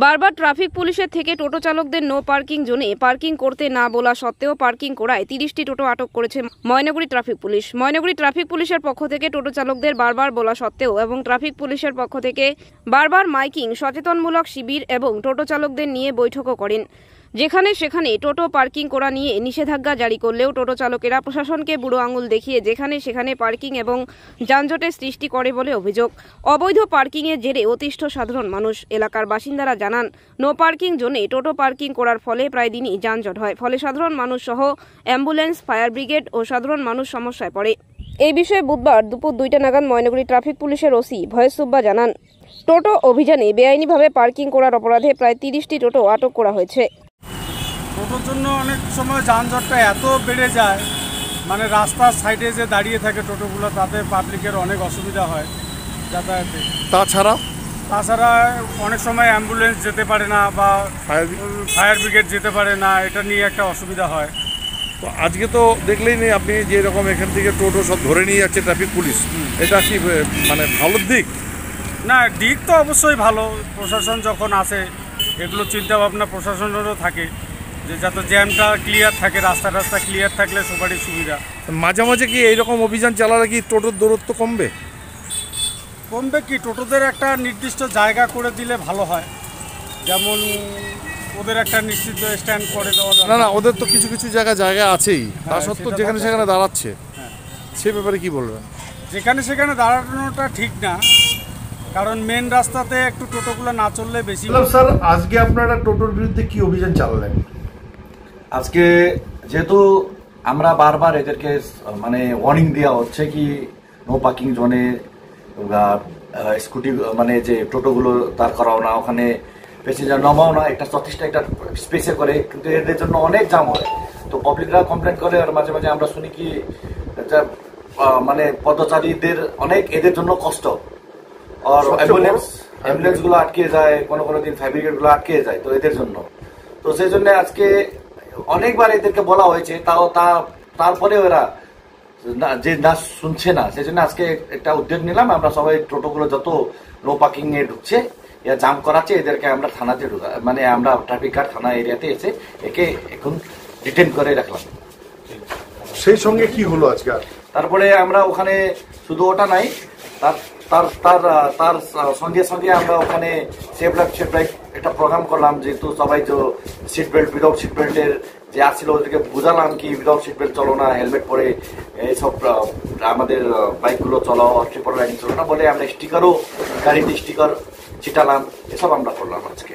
বারবার ট্রাফিক পুলিশের থেকে টোটো চালকদের নো পার্কিং জোনে পার্কিং করতে না বলা সত্ত্বেও পার্কিং করায় 30টি টোটো আটক করেছে Maynaguri traffic police. Maynaguri traffic পুলিশের পক্ষ থেকে টোটো চালকদের বারবার বলা সত্ত্বেও এবং ট্রাফিক পুলিশের পক্ষ থেকে বারবার মাইকিং, সচেতনমূলক শিবির এবং টোটো চালকদের নিয়ে বৈঠকও করেন। যেখানে সেখানে টোটো পার্কিং করা নিয়ে নিষেধাজ্ঞা জারি করলেও টোটো চালকেরা প্রশাসনকে বুড়ো আঙুল দেখিয়ে যেখানে সেখানে পার্কিং এবং যানজটের সৃষ্টি করে বলে অভিযোগ। অবৈধ পার্কিংয়ের জেরে অতিষ্ঠ সাধারণ মানুষ। এলাকার বাসিন্দারা জানান, নো পার্কিং জোনে টোটো পার্কিং করার ফলে প্রায় দিনই যানজট হয়, ফলে সাধারণ মানুষ সহ অ্যাম্বুলেন্স, ফায়ার ব্রিগেড ও সাধারণ মানুষ সমস্যায় পড়ে। এই বিষয়ে বুধবার দুপুর 2টা নাগাদ ময়নাগুড়ি ট্রাফিক পুলিশের ওসি ভয়েস সুব্বা জানান, টোটো অভিযানে বেআইনিভাবে পার্কিং করার অপরাধে প্রায় 30টি টোটো আটক করা হয়েছে। টোটোর জন্য অনেক সময় যানজটটা এত বেড়ে যায়, মানে রাস্তার সাইডে যে দাঁড়িয়ে থাকে টোটোগুলো, তাতে পাবলিকের অনেক অসুবিধা হয় যাতায়াতে। তাছাড়া অনেক সময় অ্যাম্বুলেন্স যেতে পারে না বা ফায়ার ব্রিগেড যেতে পারে না, এটা নিয়ে একটা অসুবিধা হয়। তো আজকে তো দেখলেই নেই আপনি যে এরকম এখান থেকে টোটো সব ধরে নিয়ে যাচ্ছে ট্রাফিক পুলিশ, এটা কি মানে ভালো দিক? না, দিক তো অবশ্যই ভালো। প্রশাসন যখন আসে, এগুলো চিন্তাভাবনা প্রশাসনেরও থাকে যে যাতে জ্যামটা ক্লিয়ার থাকে, রাস্তা ক্লিয়ার থাকলে সবারই সুবিধা। মাঝে মাঝে কি এইরকম অভিযান চালালে কি টোটোর দূরত্ব কমবে? কি টোটোদের একটা নির্দিষ্ট জায়গা করে দিলে ভালো হয়, যেমন ওদের একটা নিশ্চিত স্ট্যান্ড করে দেওয়া। না, ওদের তো কিছু কিছু জায়গা আছেই, তা সত্ত্বেও যেখানে সেখানে দাঁড়াচ্ছে, সে ব্যাপারে কি বলবেন? যেখানে সেখানে দাঁড়ানোটা ঠিক না, কারণ মেন রাস্তাতে একটু টোটোগুলো না চললে বেশি। স্যার, আজকে আপনারা টোটোর বিরুদ্ধে কি অভিযান চালালেন? আজকে যেহেতু আমরা বারবার এদেরকে মানে ওয়ার্নিং দেওয়া হচ্ছে কি নো পার্কিং জোনে স্কুটি মানে যে টোটোগুলো দাঁড় করাও না, ওখানে প্যাসেঞ্জার নামাও না, একটা যথেষ্ট একটা স্পেসে করে, কিন্তু এদের জন্য অনেক জাম হয়। তো পাবলিকরা কমপ্লেন করে, আর মাঝে মাঝে আমরা শুনি কি মানে পথচারীদের অনেক এদের জন্য কষ্ট, আর অ্যাম্বুলেন্স গুলো আটকে যায়, কোনো দিন ফায়ার ব্রিগেড গুলো আটকে যায়, তো এদের জন্য। তো সেই জন্য আজকে অনেকবার এদেরকে বলা হয়েছে, তারপরে ওরা যে না শুনছে না, সেই জন্য আজকে একটা উদ্যোগ নিলাম। আমরা সবাই টোটোগুলো যত নো পার্কিং এ ঢুকছে, জাম করাচ্ছে, এদেরকে আমরা থানাতে মানে আমরা ট্রাফিক গার্ড থানা এরিয়াতে এসে একে এখন ডিটেন করে রাখলাম। সেই সঙ্গে কি হলো আজকে? তারপরে আমরা ওখানে শুধু ওটা নাই, তার সঙ্গে সঙ্গে আমরা ওখানে সেফ লাইফ একটা প্রোগ্রাম করলাম, যেহেতু সবাই যে সিট বেল্ট, উইদাউট সিট বেল্টের যে আসছিল ওদেরকে বুঝালাম কি উইদাউট সিট বেল্ট চলো না, হেলমেট পরে এইসব আমাদের বাইকগুলো চলাও, ট্রিপল রাইডিং চলো না বলে আমরা স্টিকারও, গাড়িতে স্টিকার ছিটালাম, এসব আমরা করলাম আজকে।